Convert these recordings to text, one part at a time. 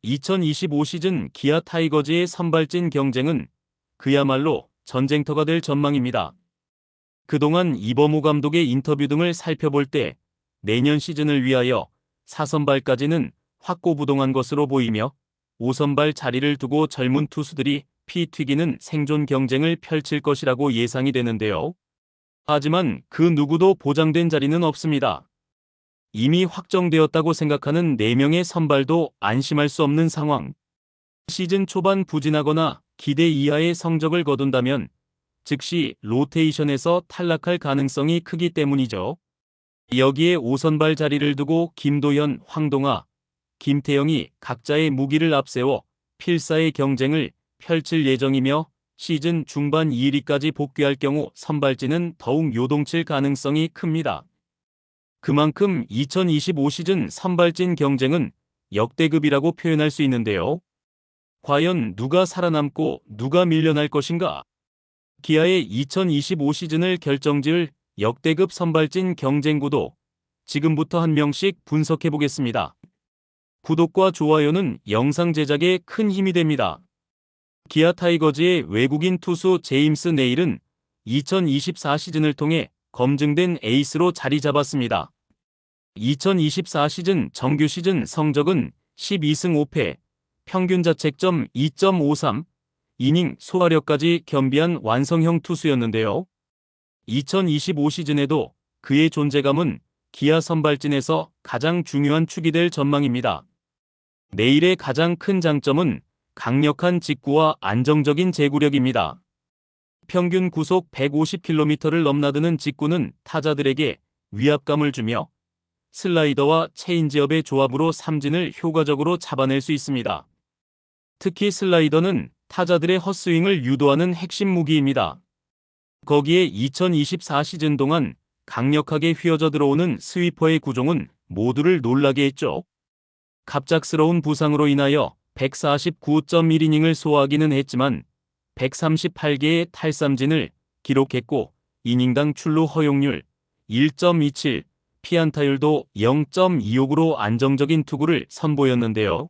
2025 시즌 기아 타이거즈의 선발진 경쟁은 그야말로 전쟁터가 될 전망입니다. 그동안 이범호 감독의 인터뷰 등을 살펴볼 때 내년 시즌을 위하여 4선발까지는 확고부동한 것으로 보이며 5선발 자리를 두고 젊은 투수들이 피 튀기는 생존 경쟁을 펼칠 것이라고 예상이 되는데요. 하지만 그 누구도 보장된 자리는 없습니다. 이미 확정되었다고 생각하는 4명의 선발도 안심할 수 없는 상황. 시즌 초반 부진하거나 기대 이하의 성적을 거둔다면 즉시 로테이션에서 탈락할 가능성이 크기 때문이죠. 여기에 5선발 자리를 두고 김도현, 황동아, 김태형이 각자의 무기를 앞세워 필사의 경쟁을 펼칠 예정이며 시즌 중반 2위까지 복귀할 경우 선발진은 더욱 요동칠 가능성이 큽니다. 그만큼 2025 시즌 선발진 경쟁은 역대급이라고 표현할 수 있는데요. 과연 누가 살아남고 누가 밀려날 것인가? 기아의 2025 시즌을 결정지을 역대급 선발진 경쟁 구도, 지금부터 한 명씩 분석해 보겠습니다. 구독과 좋아요는 영상 제작에 큰 힘이 됩니다. 기아 타이거즈의 외국인 투수 제임스 네일은 2024 시즌을 통해 검증된 에이스로 자리 잡았습니다. 2024 시즌 정규 시즌 성적은 12승 5패, 평균 자책점 2.53, 이닝 소화력까지 겸비한 완성형 투수였는데요. 2025 시즌에도 그의 존재감은 기아 선발진에서 가장 중요한 축이 될 전망입니다. 네일의 가장 큰 장점은 강력한 직구와 안정적인 제구력입니다. 평균 구속 150km를 넘나드는 직구는 타자들에게 위압감을 주며 슬라이더와 체인지업의 조합으로 삼진을 효과적으로 잡아낼 수 있습니다. 특히 슬라이더는 타자들의 헛스윙을 유도하는 핵심 무기입니다. 거기에 2024 시즌 동안 강력하게 휘어져 들어오는 스위퍼의 구종은 모두를 놀라게 했죠. 갑작스러운 부상으로 인하여 149.1이닝을 소화하기는 했지만 138개의 탈삼진을 기록했고 이닝당 출루 허용률 1.27, 피안타율도 0.26으로 안정적인 투구를 선보였는데요.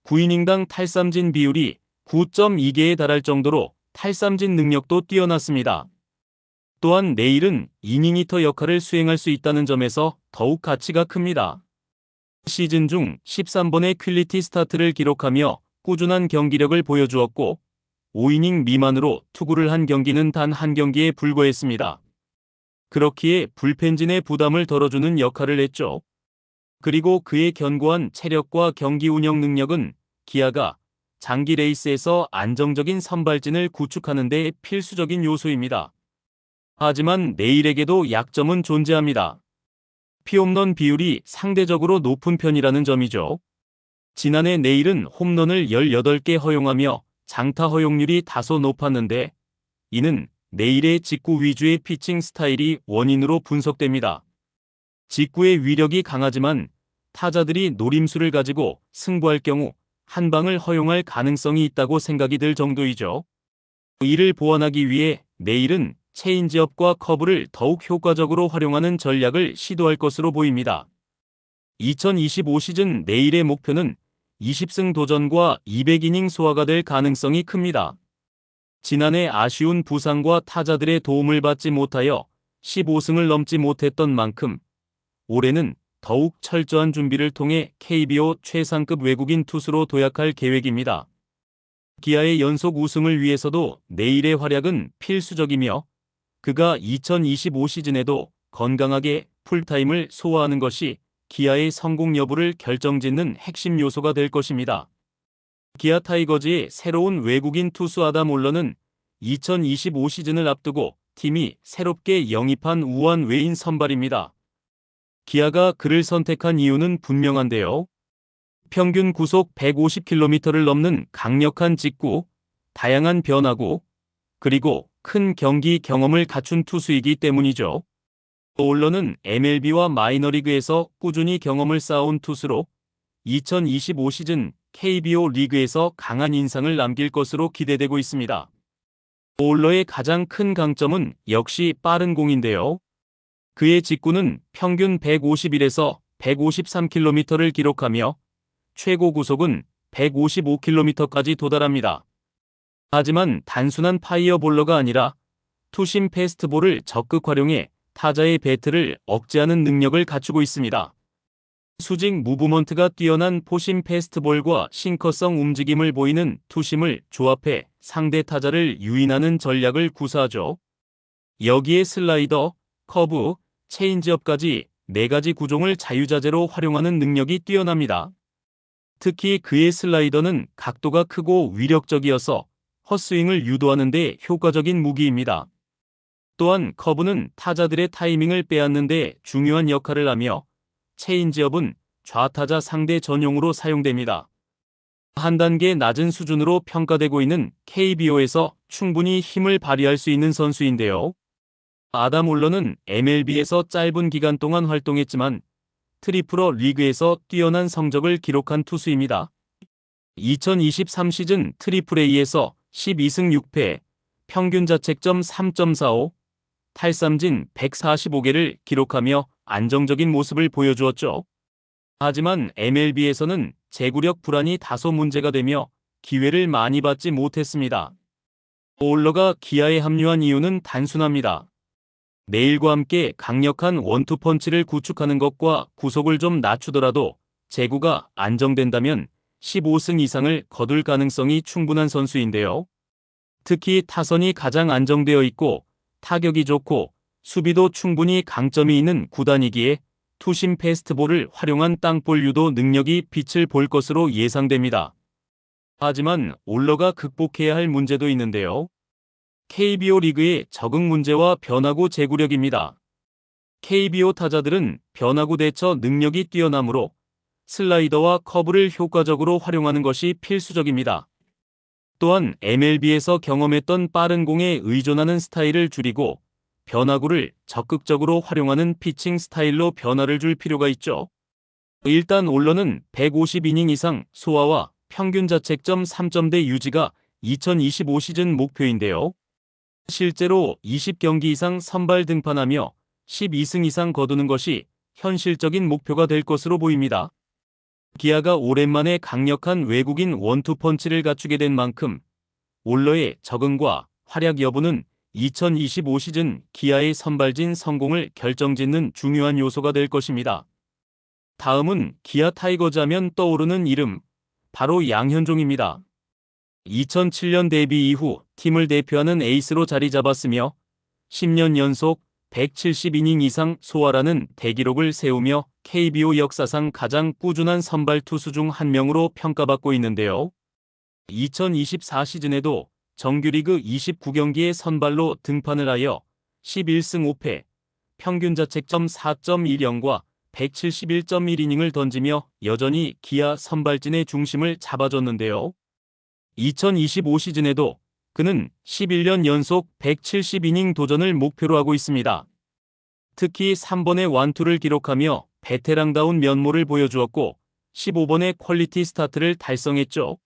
9이닝당 탈삼진 비율이 9.2개에 달할 정도로 탈삼진 능력도 뛰어났습니다. 또한 네일은 이닝 히터 역할을 수행할 수 있다는 점에서 더욱 가치가 큽니다. 시즌 중 13번의 퀄리티 스타트를 기록하며 꾸준한 경기력을 보여주었고 5이닝 미만으로 투구를 한 경기는 단 한 경기에 불과했습니다. 그렇기에 불펜진의 부담을 덜어주는 역할을 했죠. 그리고 그의 견고한 체력과 경기 운영 능력은 기아가 장기 레이스에서 안정적인 선발진을 구축하는 데 필수적인 요소입니다. 하지만 네일에게도 약점은 존재합니다. 피홈런 비율이 상대적으로 높은 편이라는 점이죠. 지난해 네일은 홈런을 18개 허용하며 장타 허용률이 다소 높았는데 이는 네일의 직구 위주의 피칭 스타일이 원인으로 분석됩니다. 직구의 위력이 강하지만 타자들이 노림수를 가지고 승부할 경우 한 방을 허용할 가능성이 있다고 생각이 들 정도이죠. 이를 보완하기 위해 네일은 체인지업과 커브를 더욱 효과적으로 활용하는 전략을 시도할 것으로 보입니다. 2025 시즌 네일의 목표는 20승 도전과 200이닝 소화가 될 가능성이 큽니다. 지난해 아쉬운 부상과 타자들의 도움을 받지 못하여 15승을 넘지 못했던 만큼 올해는 더욱 철저한 준비를 통해 KBO 최상급 외국인 투수로 도약할 계획입니다. 기아의 연속 우승을 위해서도 네일의 활약은 필수적이며 그가 2025 시즌에도 건강하게 풀타임을 소화하는 것이 기아의 성공 여부를 결정짓는 핵심 요소가 될 것입니다. 기아 타이거즈의 새로운 외국인 투수 아담 올러는 2025 시즌을 앞두고 팀이 새롭게 영입한 우완 외인 선발입니다. 기아가 그를 선택한 이유는 분명한데요. 평균 구속 150km를 넘는 강력한 직구, 다양한 변화구, 그리고 큰 경기 경험을 갖춘 투수이기 때문이죠. 올러는 MLB와 마이너리그에서 꾸준히 경험을 쌓아온 투수로 2025 시즌 KBO 리그에서 강한 인상을 남길 것으로 기대되고 있습니다. 올러의 가장 큰 강점은 역시 빠른 공인데요. 그의 직구는 평균 151에서 153km를 기록하며 최고 구속은 155km까지 도달합니다. 하지만 단순한 파이어볼러가 아니라 투심 패스트볼을 적극 활용해 타자의 배트를 억제하는 능력을 갖추고 있습니다. 수직 무브먼트가 뛰어난 포심 패스트볼과 싱커성 움직임을 보이는 투심을 조합해 상대 타자를 유인하는 전략을 구사하죠. 여기에 슬라이더, 커브, 체인지업까지 4가지 구종을 자유자재로 활용하는 능력이 뛰어납니다. 특히 그의 슬라이더는 각도가 크고 위력적이어서 헛스윙을 유도하는 데 효과적인 무기입니다. 또한 커브는 타자들의 타이밍을 빼앗는 데 중요한 역할을 하며 체인지업은 좌타자 상대 전용으로 사용됩니다. 한 단계 낮은 수준으로 평가되고 있는 KBO에서 충분히 힘을 발휘할 수 있는 선수인데요. 아담 올러는 MLB에서 짧은 기간 동안 활동했지만 트리플어 리그에서 뛰어난 성적을 기록한 투수입니다. 2023 시즌 트리플A에서 12승 6패, 평균 자책점 3.45, 탈삼진 145개를 기록하며 안정적인 모습을 보여주었죠. 하지만 MLB에서는 제구력 불안이 다소 문제가 되며 기회를 많이 받지 못했습니다. 올러가 기아에 합류한 이유는 단순합니다. 내일과 함께 강력한 원투펀치를 구축하는 것과 구속을 좀 낮추더라도 제구가 안정된다면 15승 이상을 거둘 가능성이 충분한 선수인데요. 특히 타선이 가장 안정되어 있고 타격이 좋고 수비도 충분히 강점이 있는 구단이기에 투심 패스트볼을 활용한 땅볼 유도 능력이 빛을 볼 것으로 예상됩니다. 하지만 올러가 극복해야 할 문제도 있는데요. KBO 리그의 적응 문제와 변화구 제구력입니다. KBO 타자들은 변화구 대처 능력이 뛰어나므로 슬라이더와 커브를 효과적으로 활용하는 것이 필수적입니다. 또한 MLB에서 경험했던 빠른 공에 의존하는 스타일을 줄이고 변화구를 적극적으로 활용하는 피칭 스타일로 변화를 줄 필요가 있죠. 일단 올러는 150이닝 이상 소화와 평균 자책점 3점대 유지가 2025 시즌 목표인데요. 실제로 20경기 이상 선발 등판하며 12승 이상 거두는 것이 현실적인 목표가 될 것으로 보입니다. 기아가 오랜만에 강력한 외국인 원투펀치를 갖추게 된 만큼 올러의 적응과 활약 여부는 2025 시즌 기아의 선발진 성공을 결정짓는 중요한 요소가 될 것입니다. 다음은 기아 타이거즈 하면 떠오르는 이름, 바로 양현종입니다. 2007년 데뷔 이후 팀을 대표하는 에이스로 자리 잡았으며 10년 연속 170이닝 이상 소화라는 대기록을 세우며 KBO 역사상 가장 꾸준한 선발 투수 중 한 명으로 평가받고 있는데요. 2024 시즌에도 정규리그 29경기에 선발로 등판을 하여 11승 5패, 평균 자책점 4.10과 171.1이닝을 던지며 여전히 기아 선발진의 중심을 잡아줬는데요. 2025 시즌에도 그는 11년 연속 170이닝 도전을 목표로 하고 있습니다. 특히 3번의 완투를 기록하며 베테랑다운 면모를 보여주었고 15번의 퀄리티 스타트를 달성했죠.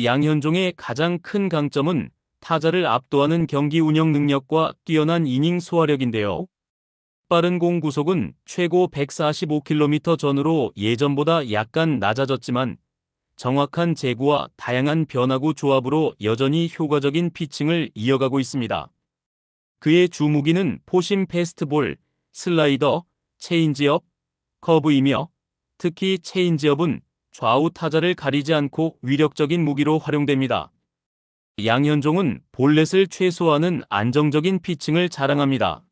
양현종의 가장 큰 강점은 타자를 압도하는 경기 운영 능력과 뛰어난 이닝 소화력인데요. 빠른 공 구속은 최고 145km 전후로 예전보다 약간 낮아졌지만 정확한 제구와 다양한 변화구 조합으로 여전히 효과적인 피칭을 이어가고 있습니다. 그의 주무기는 포심 패스트볼, 슬라이더, 체인지업, 커브이며 특히 체인지업은 좌우 타자를 가리지 않고 위력적인 무기로 활용됩니다. 양현종은 볼넷을 최소화하는 안정적인 피칭을 자랑합니다.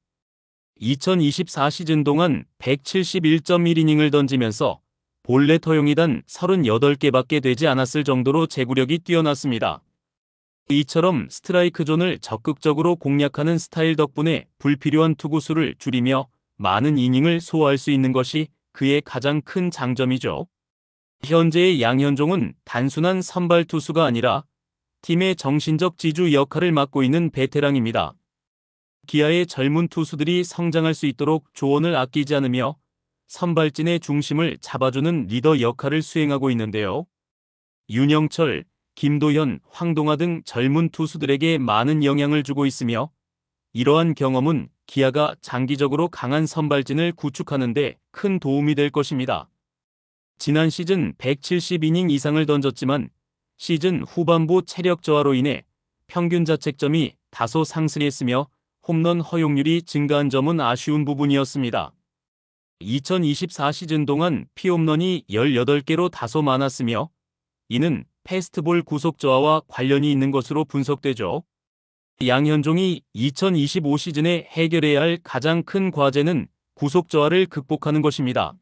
2024 시즌 동안 171.1이닝을 던지면서 볼넷 허용이 단 38개밖에 되지 않았을 정도로 제구력이 뛰어났습니다. 이처럼 스트라이크 존을 적극적으로 공략하는 스타일 덕분에 불필요한 투구수를 줄이며 많은 이닝을 소화할 수 있는 것이 그의 가장 큰 장점이죠. 현재의 양현종은 단순한 선발 투수가 아니라 팀의 정신적 지주 역할을 맡고 있는 베테랑입니다. 기아의 젊은 투수들이 성장할 수 있도록 조언을 아끼지 않으며 선발진의 중심을 잡아주는 리더 역할을 수행하고 있는데요. 윤영철, 김도현, 황동하 등 젊은 투수들에게 많은 영향을 주고 있으며 이러한 경험은 기아가 장기적으로 강한 선발진을 구축하는 데 큰 도움이 될 것입니다. 지난 시즌 170이닝 이상을 던졌지만 시즌 후반부 체력 저하로 인해 평균 자책점이 다소 상승했으며 홈런 허용률이 증가한 점은 아쉬운 부분이었습니다. 2024 시즌 동안 피홈런이 18개로 다소 많았으며 이는 패스트볼 구속 저하와 관련이 있는 것으로 분석되죠. 양현종이 2025 시즌에 해결해야 할 가장 큰 과제는 구속 저하를 극복하는 것입니다.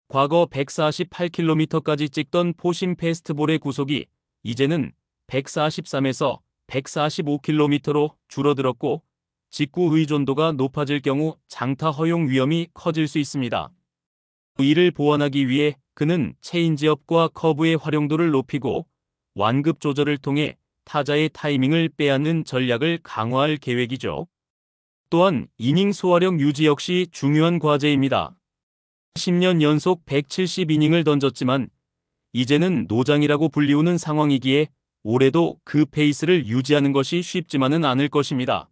과거 148km까지 찍던 포심 패스트볼의 구속이 이제는 143에서 145km로 줄어들었고 직구 의존도가 높아질 경우 장타 허용 위험이 커질 수 있습니다. 이를 보완하기 위해 그는 체인지업과 커브의 활용도를 높이고 완급 조절을 통해 타자의 타이밍을 빼앗는 전략을 강화할 계획이죠. 또한 이닝 소화력 유지 역시 중요한 과제입니다. 10년 연속 170이닝을 던졌지만 이제는 노장이라고 불리우는 상황이기에 올해도 그 페이스를 유지하는 것이 쉽지만은 않을 것입니다.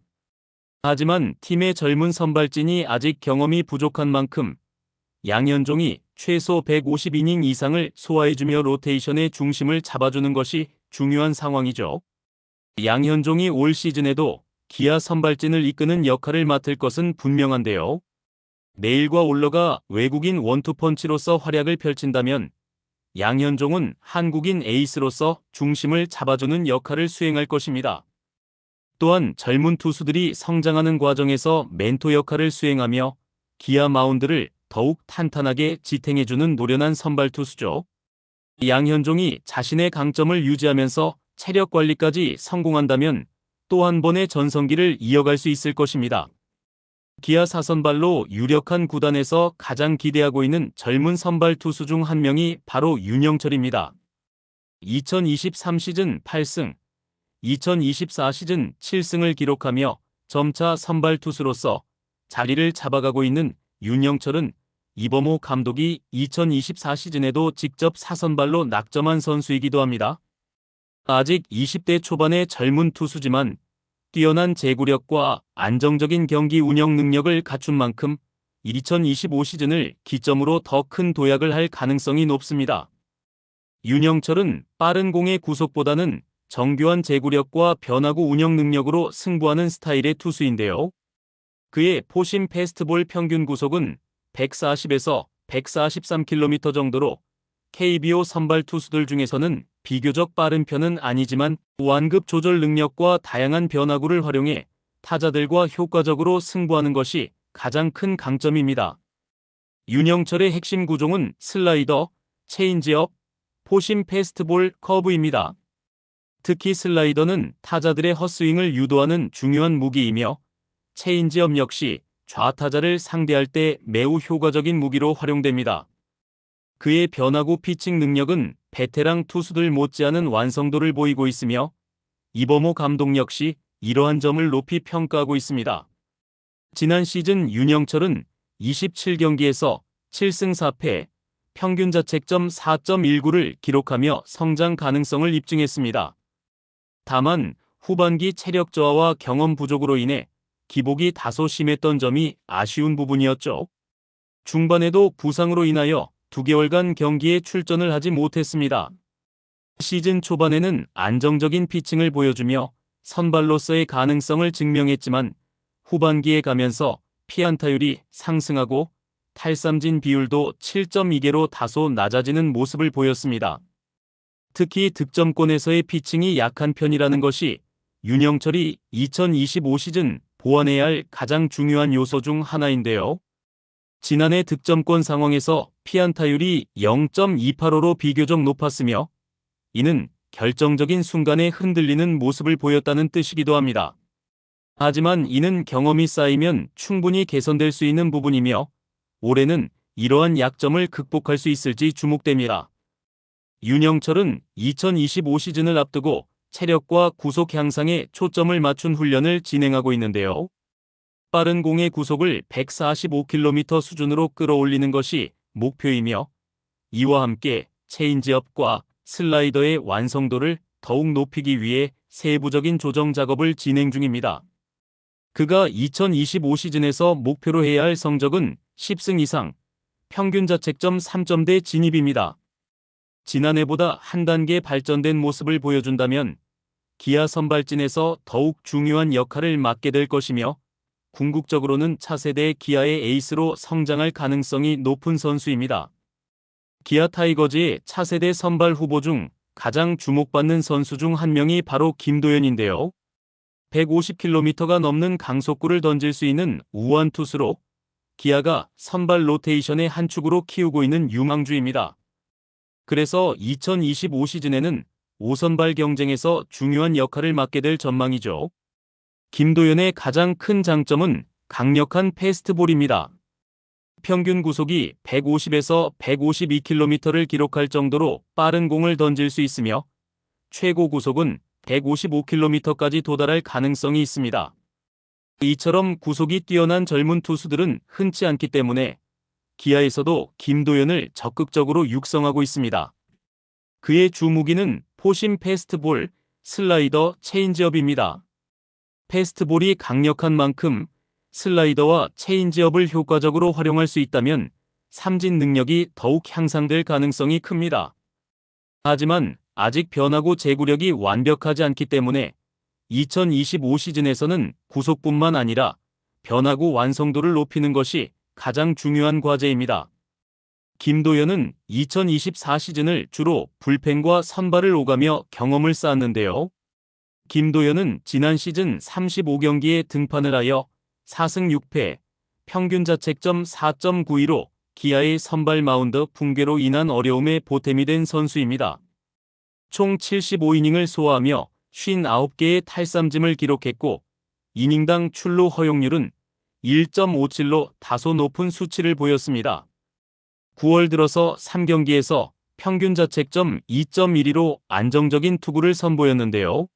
하지만 팀의 젊은 선발진이 아직 경험이 부족한 만큼 양현종이 최소 150이닝 이상을 소화해주며 로테이션의 중심을 잡아주는 것이 중요한 상황이죠. 양현종이 올 시즌에도 기아 선발진을 이끄는 역할을 맡을 것은 분명한데요. 내일과 올러가 외국인 원투펀치로서 활약을 펼친다면 양현종은 한국인 에이스로서 중심을 잡아주는 역할을 수행할 것입니다. 또한 젊은 투수들이 성장하는 과정에서 멘토 역할을 수행하며 기아 마운드를 더욱 탄탄하게 지탱해주는 노련한 선발 투수죠. 양현종이 자신의 강점을 유지하면서 체력 관리까지 성공한다면 또 한 번의 전성기를 이어갈 수 있을 것입니다. 기아 사선발로 유력한 구단에서 가장 기대하고 있는 젊은 선발 투수 중 한 명이 바로 윤영철입니다. 2023 시즌 8승, 2024 시즌 7승을 기록하며 점차 선발 투수로서 자리를 잡아가고 있는 윤영철은 이범호 감독이 2024 시즌에도 직접 사선발로 낙점한 선수이기도 합니다. 아직 20대 초반의 젊은 투수지만 뛰어난 제구력과 안정적인 경기 운영 능력을 갖춘 만큼 2025 시즌을 기점으로 더 큰 도약을 할 가능성이 높습니다. 윤영철은 빠른 공의 구속보다는 정교한 제구력과 변화구 운영 능력으로 승부하는 스타일의 투수인데요. 그의 포심 패스트볼 평균 구속은 140에서 143km 정도로 KBO 선발 투수들 중에서는 비교적 빠른 편은 아니지만 완급 조절 능력과 다양한 변화구를 활용해 타자들과 효과적으로 승부하는 것이 가장 큰 강점입니다. 윤영철의 핵심 구종은 슬라이더, 체인지업, 포심 패스트볼, 커브입니다. 특히 슬라이더는 타자들의 헛스윙을 유도하는 중요한 무기이며 체인지업 역시 좌타자를 상대할 때 매우 효과적인 무기로 활용됩니다. 그의 변화구 피칭 능력은 베테랑 투수들 못지않은 완성도를 보이고 있으며 이범호 감독 역시 이러한 점을 높이 평가하고 있습니다. 지난 시즌 윤영철은 27경기에서 7승 4패, 평균 자책점 4.19를 기록하며 성장 가능성을 입증했습니다. 다만 후반기 체력 저하와 경험 부족으로 인해 기복이 다소 심했던 점이 아쉬운 부분이었죠. 중반에도 부상으로 인하여 2개월간 경기에 출전을 하지 못했습니다. 시즌 초반에는 안정적인 피칭을 보여주며 선발로서의 가능성을 증명했지만 후반기에 가면서 피안타율이 상승하고 탈삼진 비율도 7.2개로 다소 낮아지는 모습을 보였습니다. 특히 득점권에서의 피칭이 약한 편이라는 것이 윤영철이 2025 시즌 보완해야 할 가장 중요한 요소 중 하나인데요. 지난해 득점권 상황에서 피안타율이 0.285로 비교적 높았으며 이는 결정적인 순간에 흔들리는 모습을 보였다는 뜻이기도 합니다. 하지만 이는 경험이 쌓이면 충분히 개선될 수 있는 부분이며 올해는 이러한 약점을 극복할 수 있을지 주목됩니다. 윤영철은 2025 시즌을 앞두고 체력과 구속 향상에 초점을 맞춘 훈련을 진행하고 있는데요. 빠른 공의 구속을 145km 수준으로 끌어올리는 것이 목표이며 이와 함께 체인지업과 슬라이더의 완성도를 더욱 높이기 위해 세부적인 조정 작업을 진행 중입니다. 그가 2025 시즌에서 목표로 해야 할 성적은 10승 이상, 평균 자책점 3점대 진입입니다. 지난해보다 한 단계 발전된 모습을 보여준다면 기아 선발진에서 더욱 중요한 역할을 맡게 될 것이며 궁극적으로는 차세대 기아의 에이스로 성장할 가능성이 높은 선수입니다. 기아 타이거즈의 차세대 선발 후보 중 가장 주목받는 선수 중 한 명이 바로 김도현인데요. 150km가 넘는 강속구를 던질 수 있는 우완 투수로 기아가 선발 로테이션의 한 축으로 키우고 있는 유망주입니다. 그래서 2025 시즌에는 5선발 경쟁에서 중요한 역할을 맡게 될 전망이죠. 김도현의 가장 큰 장점은 강력한 패스트볼입니다. 평균 구속이 150에서 152km를 기록할 정도로 빠른 공을 던질 수 있으며 최고 구속은 155km까지 도달할 가능성이 있습니다. 이처럼 구속이 뛰어난 젊은 투수들은 흔치 않기 때문에 기아에서도 김도현을 적극적으로 육성하고 있습니다. 그의 주 무기는 포심 패스트볼, 슬라이더, 체인지업입니다. 패스트볼이 강력한 만큼 슬라이더와 체인지업을 효과적으로 활용할 수 있다면 삼진 능력이 더욱 향상될 가능성이 큽니다. 하지만 아직 변화구 제구력이 완벽하지 않기 때문에 2025 시즌에서는 구속뿐만 아니라 변화구 완성도를 높이는 것이 가장 중요한 과제입니다. 김도현은 2024 시즌을 주로 불펜과 선발을 오가며 경험을 쌓았는데요. 김도현은 지난 시즌 35경기에 등판을 하여 4승 6패, 평균 자책점 4.92로 기아의 선발 마운드 붕괴로 인한 어려움에 보탬이 된 선수입니다. 총 75이닝을 소화하며 59개의 탈삼진을 기록했고 이닝당 출루 허용률은 1.57로 다소 높은 수치를 보였습니다. 9월 들어서 3경기에서 평균 자책점 2.12로 안정적인 투구를 선보였는데요.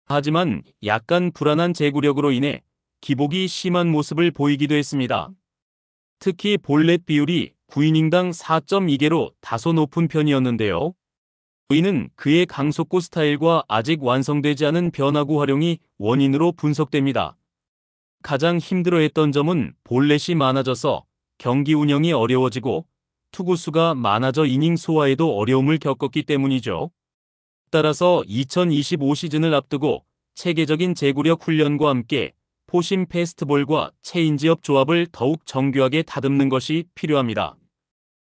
하지만 약간 불안한 제구력으로 인해 기복이 심한 모습을 보이기도 했습니다. 특히 볼넷 비율이 9이닝당 4.2개로 다소 높은 편이었는데요. 이는 그의 강속구 스타일과 아직 완성되지 않은 변화구 활용이 원인으로 분석됩니다. 가장 힘들어했던 점은 볼넷이 많아져서 경기 운영이 어려워지고 투구수가 많아져 이닝 소화에도 어려움을 겪었기 때문이죠. 따라서 2025 시즌을 앞두고 체계적인 제구력 훈련과 함께 포심 패스트볼과 체인지업 조합을 더욱 정교하게 다듬는 것이 필요합니다.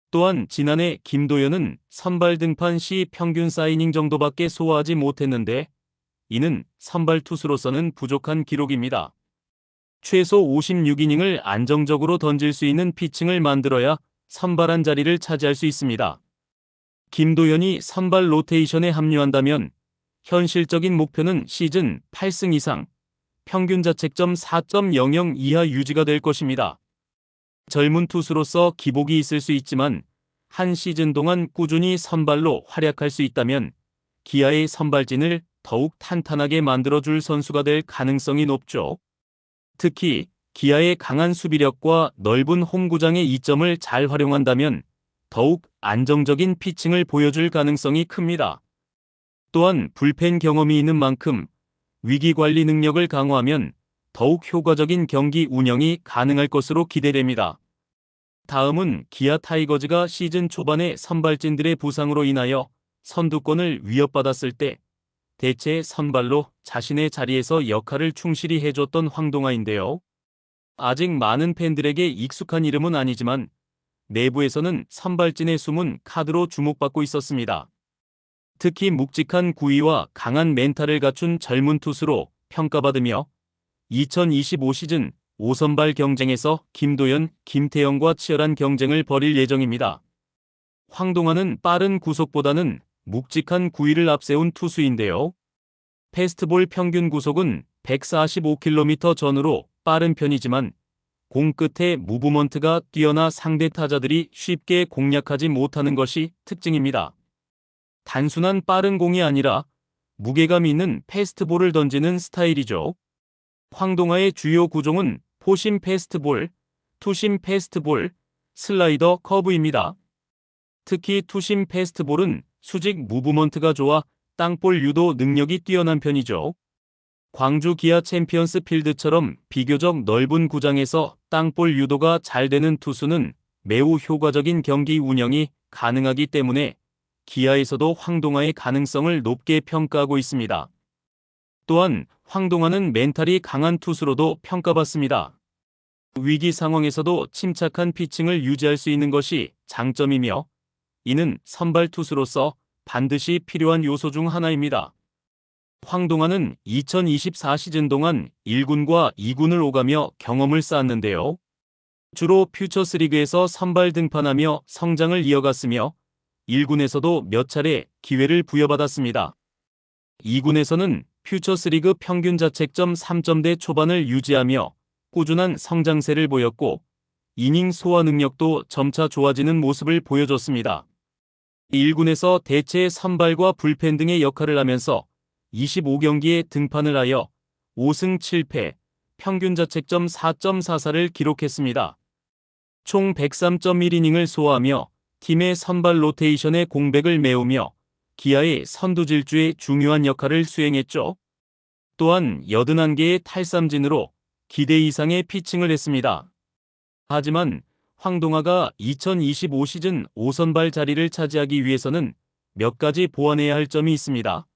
또한 지난해 김도현은 선발 등판 시 평균 4이닝 정도밖에 소화하지 못했는데 이는 선발 투수로서는 부족한 기록입니다. 최소 56이닝을 안정적으로 던질 수 있는 피칭을 만들어야 선발한 자리를 차지할 수 있습니다. 김도현이 선발 로테이션에 합류한다면 현실적인 목표는 시즌 8승 이상, 평균 자책점 4.00 이하 유지가 될 것입니다. 젊은 투수로서 기복이 있을 수 있지만 한 시즌 동안 꾸준히 선발로 활약할 수 있다면 기아의 선발진을 더욱 탄탄하게 만들어줄 선수가 될 가능성이 높죠. 특히 기아의 강한 수비력과 넓은 홈구장의 이점을 잘 활용한다면 더욱 안정적인 피칭을 보여줄 가능성이 큽니다. 또한 불펜 경험이 있는 만큼 위기관리 능력을 강화하면 더욱 효과적인 경기 운영이 가능할 것으로 기대됩니다. 다음은 기아 타이거즈가 시즌 초반에 선발진들의 부상으로 인하여 선두권을 위협받았을 때 대체 선발로 자신의 자리에서 역할을 충실히 해줬던 황동아인데요. 아직 많은 팬들에게 익숙한 이름은 아니지만 내부에서는 선발진의 숨은 카드로 주목받고 있었습니다. 특히 묵직한 구위와 강한 멘탈을 갖춘 젊은 투수로 평가받으며 2025 시즌 5선발 경쟁에서 김도현, 김태형과 치열한 경쟁을 벌일 예정입니다. 황동아는 빠른 구속보다는 묵직한 구위를 앞세운 투수인데요. 패스트볼 평균 구속은 145km 전후로 빠른 편이지만 공 끝에 무브먼트가 뛰어나 상대 타자들이 쉽게 공략하지 못하는 것이 특징입니다. 단순한 빠른 공이 아니라 무게감 있는 패스트볼을 던지는 스타일이죠. 황동아의 주요 구종은 포심 패스트볼, 투심 패스트볼, 슬라이더 커브입니다. 특히 투심 패스트볼은 수직 무브먼트가 좋아 땅볼 유도 능력이 뛰어난 편이죠. 광주 기아 챔피언스 필드처럼 비교적 넓은 구장에서 땅볼 유도가 잘 되는 투수는 매우 효과적인 경기 운영이 가능하기 때문에 기아에서도 황동하의 가능성을 높게 평가하고 있습니다. 또한 황동하는 멘탈이 강한 투수로도 평가받습니다. 위기 상황에서도 침착한 피칭을 유지할 수 있는 것이 장점이며 이는 선발 투수로서 반드시 필요한 요소 중 하나입니다. 황동하는 2024 시즌 동안 1군과 2군을 오가며 경험을 쌓았는데요. 주로 퓨처스리그에서 선발 등판하며 성장을 이어갔으며 1군에서도 몇 차례 기회를 부여받았습니다. 2군에서는 퓨처스리그 평균 자책점 3점대 초반을 유지하며 꾸준한 성장세를 보였고 이닝 소화 능력도 점차 좋아지는 모습을 보여줬습니다. 1군에서 대체 선발과 불펜 등의 역할을 하면서 25경기에 등판을 하여 5승 7패, 평균 자책점 4.44를 기록했습니다. 총 103.1이닝을 소화하며 팀의 선발 로테이션의 공백을 메우며 기아의 선두질주에 중요한 역할을 수행했죠. 또한 81개의 탈삼진으로 기대 이상의 피칭을 했습니다. 하지만 황동하가 2025 시즌 5선발 자리를 차지하기 위해서는 몇 가지 보완해야 할 점이 있습니다.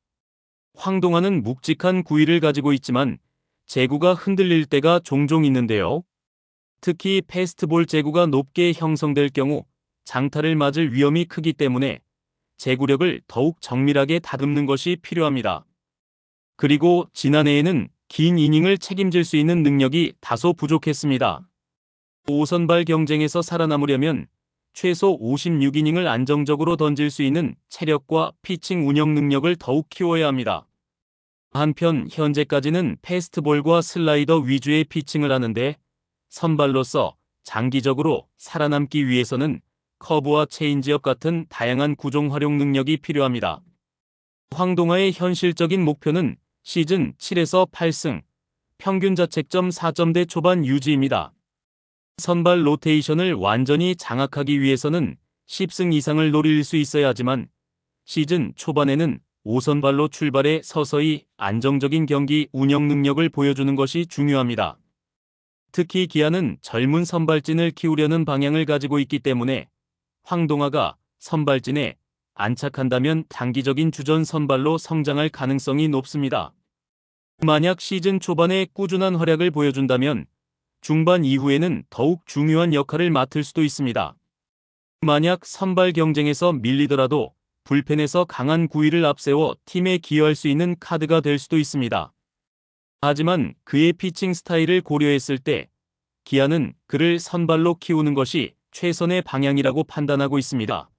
황동하는 묵직한 구위를 가지고 있지만 제구가 흔들릴 때가 종종 있는데요. 특히 패스트볼 제구가 높게 형성될 경우 장타를 맞을 위험이 크기 때문에 제구력을 더욱 정밀하게 다듬는 것이 필요합니다. 그리고 지난해에는 긴 이닝을 책임질 수 있는 능력이 다소 부족했습니다. 5선발 경쟁에서 살아남으려면 최소 56이닝을 안정적으로 던질 수 있는 체력과 피칭 운영 능력을 더욱 키워야 합니다. 한편 현재까지는 패스트볼과 슬라이더 위주의 피칭을 하는데 선발로서 장기적으로 살아남기 위해서는 커브와 체인지업 같은 다양한 구종 활용 능력이 필요합니다. 황동하의 현실적인 목표는 시즌 7에서 8승, 평균 자책점 4점대 초반 유지입니다. 선발 로테이션을 완전히 장악하기 위해서는 10승 이상을 노릴 수 있어야 하지만 시즌 초반에는 5선발로 출발해 서서히 안정적인 경기 운영 능력을 보여주는 것이 중요합니다. 특히 기아는 젊은 선발진을 키우려는 방향을 가지고 있기 때문에 황동하가 선발진에 안착한다면 단기적인 주전 선발로 성장할 가능성이 높습니다. 만약 시즌 초반에 꾸준한 활약을 보여준다면 중반 이후에는 더욱 중요한 역할을 맡을 수도 있습니다. 만약 선발 경쟁에서 밀리더라도 불펜에서 강한 구위를 앞세워 팀에 기여할 수 있는 카드가 될 수도 있습니다. 하지만 그의 피칭 스타일을 고려했을 때 기아는 그를 선발로 키우는 것이 최선의 방향이라고 판단하고 있습니다.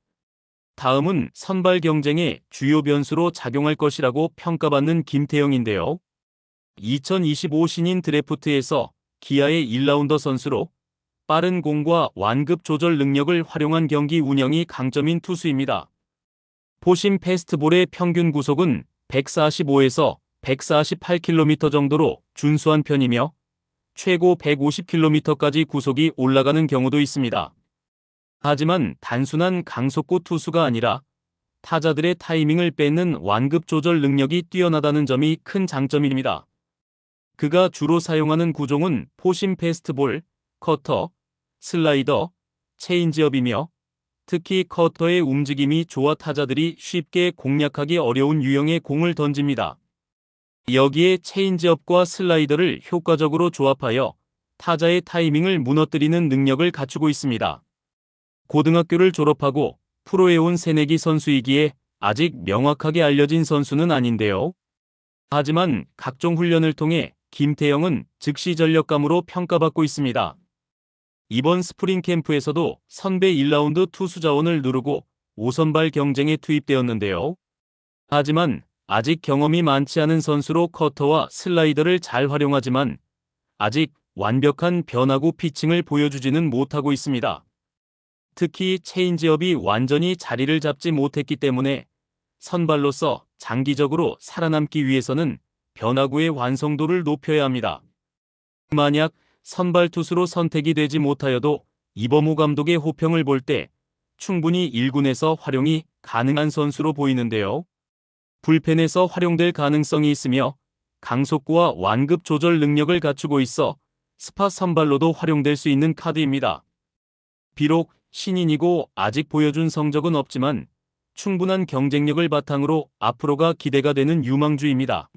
다음은 선발 경쟁의 주요 변수로 작용할 것이라고 평가받는 김태형인데요. 2025 신인 드래프트에서 기아의 1라운더 선수로 빠른 공과 완급 조절 능력을 활용한 경기 운영이 강점인 투수입니다. 포심 패스트볼의 평균 구속은 145에서 148km 정도로 준수한 편이며 최고 150km까지 구속이 올라가는 경우도 있습니다. 하지만 단순한 강속구 투수가 아니라 타자들의 타이밍을 뺏는 완급 조절 능력이 뛰어나다는 점이 큰 장점입니다. 그가 주로 사용하는 구종은 포심 패스트볼, 커터, 슬라이더, 체인지업이며 특히 커터의 움직임이 좋아 타자들이 쉽게 공략하기 어려운 유형의 공을 던집니다. 여기에 체인지업과 슬라이더를 효과적으로 조합하여 타자의 타이밍을 무너뜨리는 능력을 갖추고 있습니다. 고등학교를 졸업하고 프로에 온 새내기 선수이기에 아직 명확하게 알려진 선수는 아닌데요. 하지만 각종 훈련을 통해 김태형은 즉시 전력감으로 평가받고 있습니다. 이번 스프링 캠프에서도 선배 1라운드 투수 자원을 누르고 5선발 경쟁에 투입되었는데요. 하지만 아직 경험이 많지 않은 선수로 커터와 슬라이더를 잘 활용하지만 아직 완벽한 변화구 피칭을 보여주지는 못하고 있습니다. 특히 체인지업이 완전히 자리를 잡지 못했기 때문에 선발로서 장기적으로 살아남기 위해서는 변화구의 완성도를 높여야 합니다. 만약 선발 투수로 선택이 되지 못하여도 이범호 감독의 호평을 볼 때 충분히 1군에서 활용이 가능한 선수로 보이는데요. 불펜에서 활용될 가능성이 있으며 강속구와 완급 조절 능력을 갖추고 있어 스팟 선발로도 활용될 수 있는 카드입니다. 비록 신인이고 아직 보여준 성적은 없지만 충분한 경쟁력을 바탕으로 앞으로가 기대가 되는 유망주입니다.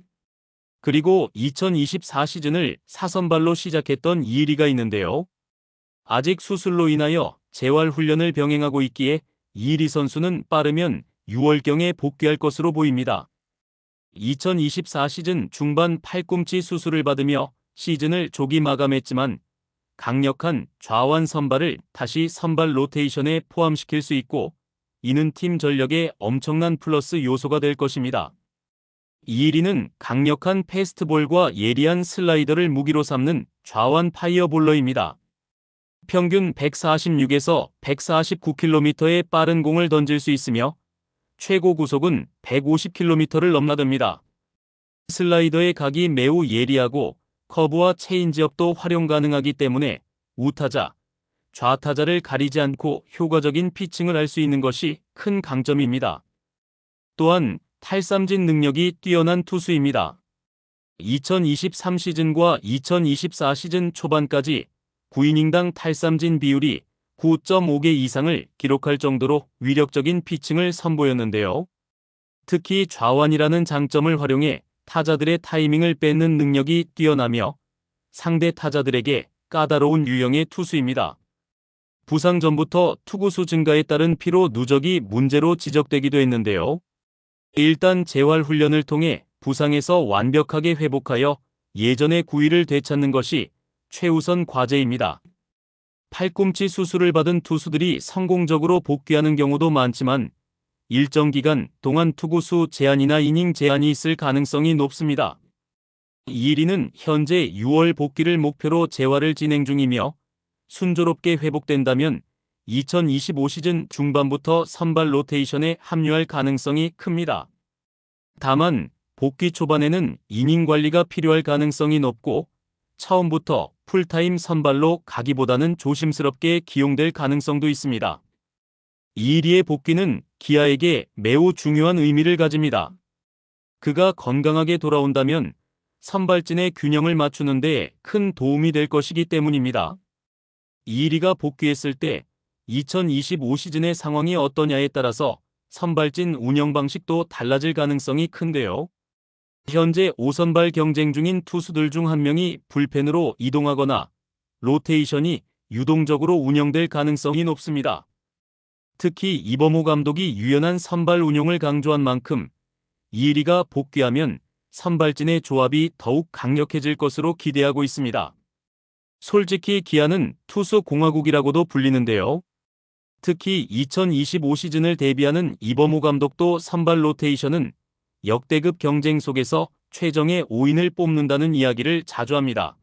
그리고 2024 시즌을 사선발로 시작했던 이일이가 있는데요. 아직 수술로 인하여 재활 훈련을 병행하고 있기에 이일이 선수는 빠르면 6월경에 복귀할 것으로 보입니다. 2024 시즌 중반 팔꿈치 수술을 받으며 시즌을 조기 마감했지만 강력한 좌완 선발을 다시 선발 로테이션에 포함시킬 수 있고 이는 팀 전력에 엄청난 플러스 요소가 될 것입니다. 이일이는 강력한 패스트볼과 예리한 슬라이더를 무기로 삼는 좌완 파이어볼러입니다. 평균 146에서 149km의 빠른 공을 던질 수 있으며 최고 구속은 150km를 넘나듭니다. 슬라이더의 각이 매우 예리하고 커브와 체인지업도 활용 가능하기 때문에 우타자, 좌타자를 가리지 않고 효과적인 피칭을 할 수 있는 것이 큰 강점입니다. 또한 탈삼진 능력이 뛰어난 투수입니다. 2023 시즌과 2024 시즌 초반까지 9이닝당 탈삼진 비율이 9.5개 이상을 기록할 정도로 위력적인 피칭을 선보였는데요. 특히 좌완이라는 장점을 활용해 타자들의 타이밍을 뺏는 능력이 뛰어나며 상대 타자들에게 까다로운 유형의 투수입니다. 부상 전부터 투구수 증가에 따른 피로 누적이 문제로 지적되기도 했는데요. 일단 재활 훈련을 통해 부상에서 완벽하게 회복하여 예전의 구위를 되찾는 것이 최우선 과제입니다. 팔꿈치 수술을 받은 투수들이 성공적으로 복귀하는 경우도 많지만 일정 기간 동안 투구수 제한이나 이닝 제한이 있을 가능성이 높습니다. 이일이는 현재 6월 복귀를 목표로 재활을 진행 중이며 순조롭게 회복된다면 2025 시즌 중반부터 선발 로테이션에 합류할 가능성이 큽니다. 다만 복귀 초반에는 이닝 관리가 필요할 가능성이 높고 처음부터 풀타임 선발로 가기보다는 조심스럽게 기용될 가능성도 있습니다. 이일이의 복귀는 기아에게 매우 중요한 의미를 가집니다. 그가 건강하게 돌아온다면 선발진의 균형을 맞추는 데 큰 도움이 될 것이기 때문입니다. 이일이가 복귀했을 때 2025 시즌의 상황이 어떠냐에 따라서 선발진 운영 방식도 달라질 가능성이 큰데요. 현재 5선발 경쟁 중인 투수들 중 한 명이 불펜으로 이동하거나 로테이션이 유동적으로 운영될 가능성이 높습니다. 특히 이범호 감독이 유연한 선발 운용을 강조한 만큼 이일이가 복귀하면 선발진의 조합이 더욱 강력해질 것으로 기대하고 있습니다. 솔직히 기아는 투수 공화국이라고도 불리는데요. 특히 2025 시즌을 대비하는 이범호 감독도 선발 로테이션은 역대급 경쟁 속에서 최정의 5인을 뽑는다는 이야기를 자주 합니다.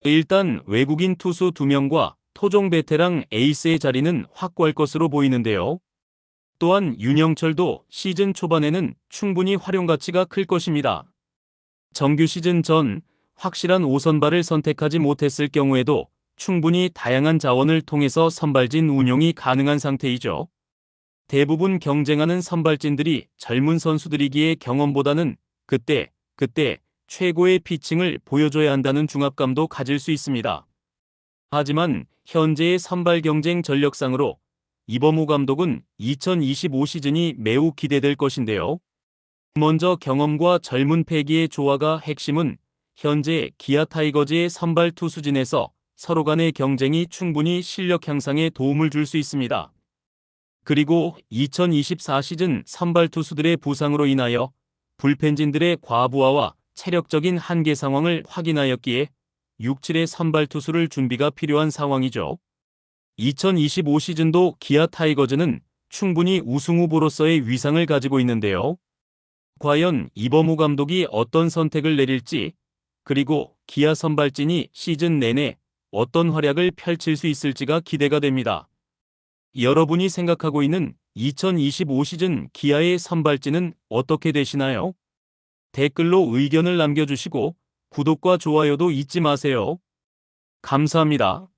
일단 외국인 투수 2명과 토종 베테랑 에이스의 자리는 확보할 것으로 보이는데요. 또한 윤영철도 시즌 초반에는 충분히 활용 가치가 클 것입니다. 정규 시즌 전 확실한 5선발을 선택하지 못했을 경우에도 충분히 다양한 자원을 통해서 선발진 운용이 가능한 상태이죠. 대부분 경쟁하는 선발진들이 젊은 선수들이기에 경험보다는 그때 최고의 피칭을 보여줘야 한다는 중압감도 가질 수 있습니다. 하지만 현재의 선발 경쟁 전력상으로 이범호 감독은 2025 시즌이 매우 기대될 것인데요. 먼저 경험과 젊은 패기의 조화가 핵심은 현재 기아 타이거즈의 선발 투수진에서 서로 간의 경쟁이 충분히 실력 향상에 도움을 줄 수 있습니다. 그리고 2024 시즌 선발 투수들의 부상으로 인하여 불펜진들의 과부하와 체력적인 한계 상황을 확인하였기에 6-7의 선발 투수를 준비가 필요한 상황이죠. 2025 시즌도 기아 타이거즈는 충분히 우승 후보로서의 위상을 가지고 있는데요. 과연 이범호 감독이 어떤 선택을 내릴지, 그리고 기아 선발진이 시즌 내내 어떤 활약을 펼칠 수 있을지가 기대가 됩니다. 여러분이 생각하고 있는 2025 시즌 기아의 선발진은 어떻게 되시나요? 댓글로 의견을 남겨주시고 구독과 좋아요도 잊지 마세요. 감사합니다.